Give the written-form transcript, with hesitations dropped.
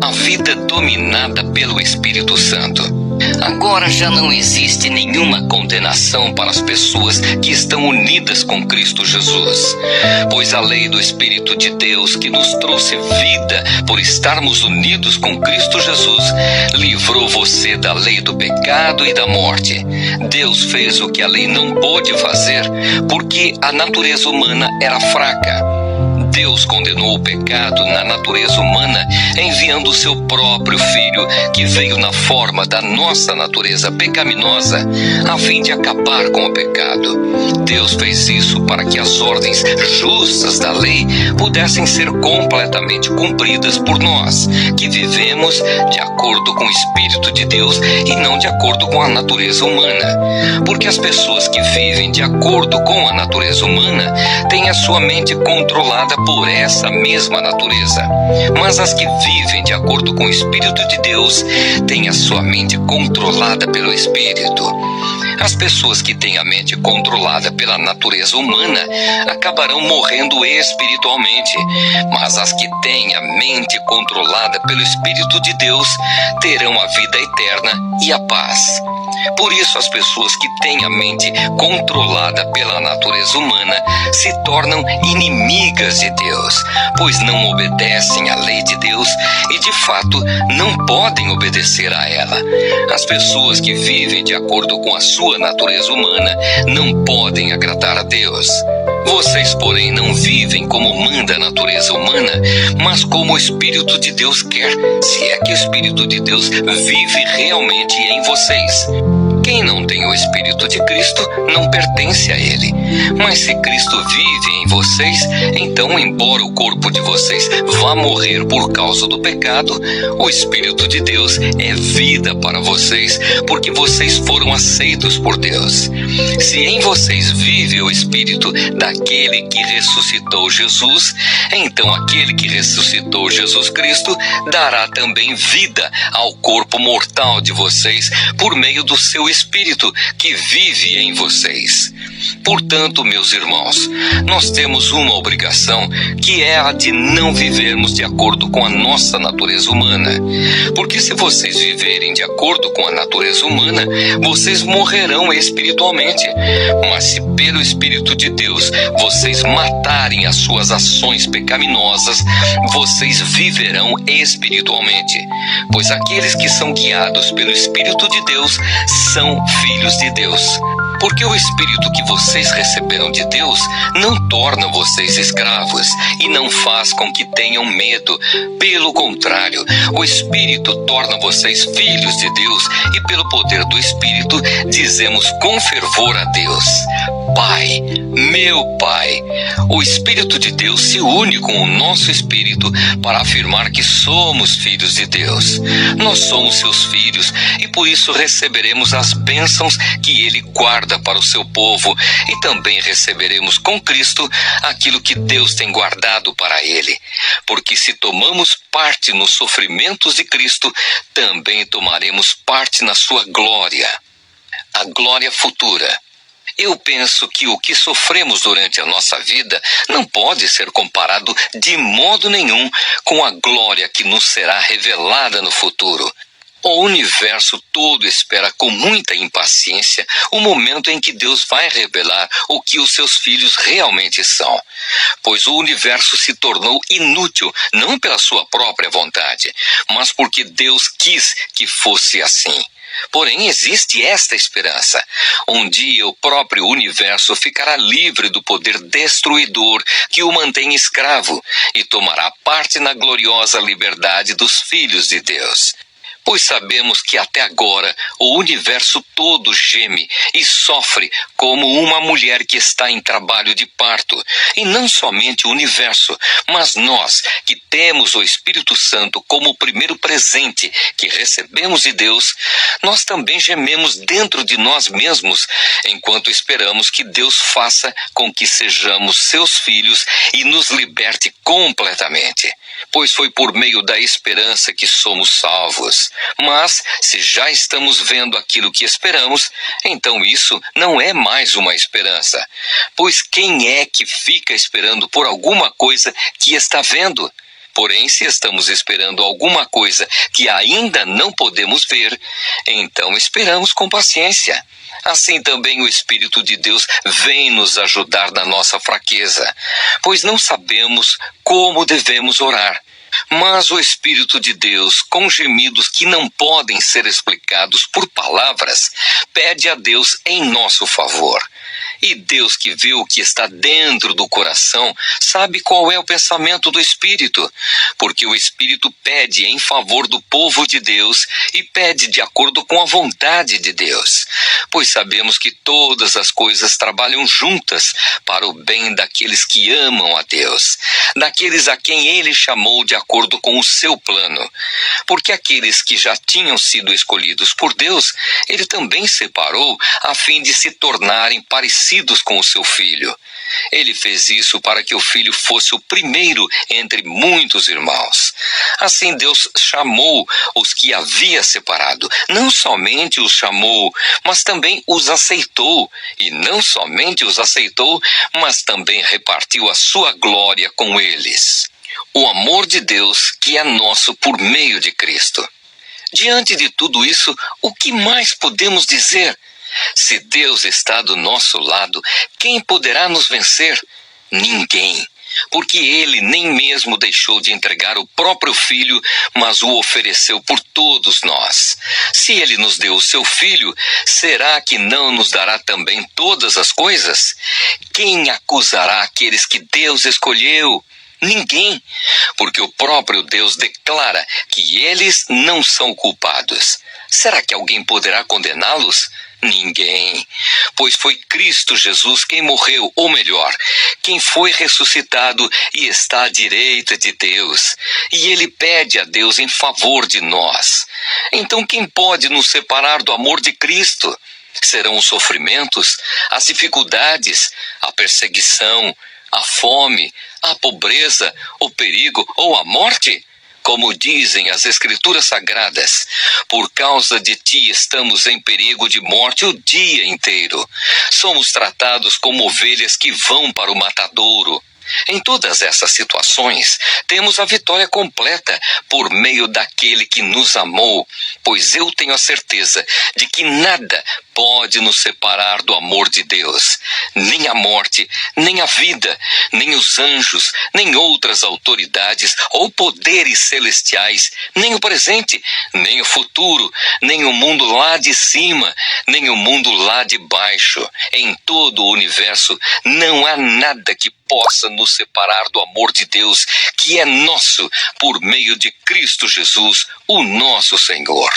a vida dominada pelo Espírito Santo. Agora já não existe nenhuma condenação para as pessoas que estão unidas com Cristo Jesus, pois a lei do Espírito de Deus que nos trouxe vida por estarmos unidos com Cristo Jesus, livrou você da lei do pecado e da morte. Deus fez o que a lei não pôde fazer, porque a natureza humana era fraca. Deus condenou o pecado na natureza humana, enviando o seu próprio Filho, que veio na forma da nossa natureza pecaminosa, a fim de acabar com o pecado. Deus fez isso para que as ordens justas da lei pudessem ser completamente cumpridas por nós, que vivemos de acordo com o Espírito de Deus e não de acordo com a natureza humana. Porque as pessoas que vivem de acordo com a natureza humana têm a sua mente controlada por essa mesma natureza. Mas as que vivem de acordo com o Espírito de Deus têm a sua mente controlada pelo Espírito. As pessoas que têm a mente controlada pela natureza humana acabarão morrendo espiritualmente, mas as que têm a mente controlada pelo Espírito de Deus terão a vida eterna e a paz. Por isso, as pessoas que têm a mente controlada pela natureza humana se tornam inimigas de Deus, pois não obedecem à lei de Deus e, de fato, não podem obedecer a ela. As pessoas que vivem de acordo com a sua natureza humana não podem agradar a Deus. Vocês, porém, não vivem como manda a natureza humana, mas como o Espírito de Deus quer, se é que o Espírito de Deus vive realmente em vocês. Quem não tem o Espírito de Cristo não pertence a Ele. Mas se Cristo vive em vocês, então, embora o corpo de vocês vá morrer por causa do pecado, o Espírito de Deus é vida para vocês, porque vocês foram aceitos por Deus. Se em vocês vive o Espírito daquele que ressuscitou Jesus, então aquele que ressuscitou Jesus Cristo dará também vida ao corpo mortal de vocês por meio do seu Espírito que vive em vocês. Portanto, meus irmãos, nós temos uma obrigação, que é a de não vivermos de acordo com a nossa natureza humana. Porque se vocês viverem de acordo com a natureza humana, vocês morrerão espiritualmente. Mas se pelo Espírito de Deus vocês matarem as suas ações pecaminosas, vocês viverão espiritualmente. Pois aqueles que são guiados pelo Espírito de Deus são filhos de Deus. Porque o Espírito que vocês receberam de Deus não torna vocês escravos e não faz com que tenham medo. Pelo contrário, o Espírito torna vocês filhos de Deus e pelo poder do Espírito dizemos com fervor a Deus: Pai, meu Pai. O Espírito de Deus se une com o nosso espírito para afirmar que somos filhos de Deus. Nós somos seus filhos e por isso receberemos as bênçãos que Ele guarda para o seu povo e também receberemos com Cristo aquilo que Deus tem guardado para Ele. Porque se tomamos parte nos sofrimentos de Cristo, também tomaremos parte na sua glória, a glória futura. Eu penso que o que sofremos durante a nossa vida não pode ser comparado de modo nenhum com a glória que nos será revelada no futuro. O universo todo espera com muita impaciência o momento em que Deus vai revelar o que os seus filhos realmente são. Pois o universo se tornou inútil, não pela sua própria vontade, mas porque Deus quis que fosse assim. Porém, existe esta esperança. Um dia o próprio universo ficará livre do poder destruidor que o mantém escravo e tomará parte na gloriosa liberdade dos filhos de Deus. Pois sabemos que até agora o universo todo geme e sofre como uma mulher que está em trabalho de parto. E não somente o universo, mas nós que temos o Espírito Santo como o primeiro presente que recebemos de Deus, nós também gememos dentro de nós mesmos, enquanto esperamos que Deus faça com que sejamos seus filhos e nos liberte completamente. Pois foi por meio da esperança que somos salvos. Mas, se já estamos vendo aquilo que esperamos, então isso não é mais uma esperança. Pois quem é que fica esperando por alguma coisa que está vendo? Porém, se estamos esperando alguma coisa que ainda não podemos ver, então esperamos com paciência. Assim também o Espírito de Deus vem nos ajudar na nossa fraqueza, pois não sabemos como devemos orar. Mas o Espírito de Deus, com gemidos que não podem ser explicados por palavras, pede a Deus em nosso favor. E Deus, que vê o que está dentro do coração, sabe qual é o pensamento do Espírito, porque o Espírito pede em favor do povo de Deus e pede de acordo com a vontade de Deus, pois sabemos que todas as coisas trabalham juntas para o bem daqueles que amam a Deus, daqueles a quem Ele chamou de acordo com o seu plano, porque aqueles que já tinham sido escolhidos por Deus, Ele também separou a fim de se tornarem parecidos com o seu Filho. Ele fez isso para que o Filho fosse o primeiro entre muitos irmãos. Assim Deus chamou os que havia separado. Não somente os chamou, mas também os aceitou. E não somente os aceitou, mas também repartiu a sua glória com eles. O amor de Deus que é nosso por meio de Cristo. Diante de tudo isso, o que mais podemos dizer? Se Deus está do nosso lado, quem poderá nos vencer? Ninguém, porque Ele nem mesmo deixou de entregar o próprio Filho, mas o ofereceu por todos nós. Se Ele nos deu o seu Filho, será que não nos dará também todas as coisas? Quem acusará aqueles que Deus escolheu? Ninguém, porque o próprio Deus declara que eles não são culpados. Será que alguém poderá condená-los? Ninguém, pois foi Cristo Jesus quem morreu, ou melhor, quem foi ressuscitado e está à direita de Deus, e Ele pede a Deus em favor de nós. Então quem pode nos separar do amor de Cristo? Serão os sofrimentos, as dificuldades, a perseguição, a fome, a pobreza, o perigo ou a morte? Como dizem as Escrituras Sagradas, por causa de ti estamos em perigo de morte o dia inteiro. Somos tratados como ovelhas que vão para o matadouro. Em todas essas situações, temos a vitória completa por meio daquele que nos amou, pois eu tenho a certeza de que nada pode nos separar do amor de Deus. Nem a morte, nem a vida, nem os anjos, nem outras autoridades ou poderes celestiais, nem o presente, nem o futuro, nem o mundo lá de cima, nem o mundo lá de baixo. Em todo o universo não há nada que possa nos separar do amor de Deus, que é nosso por meio de Cristo Jesus, o nosso Senhor.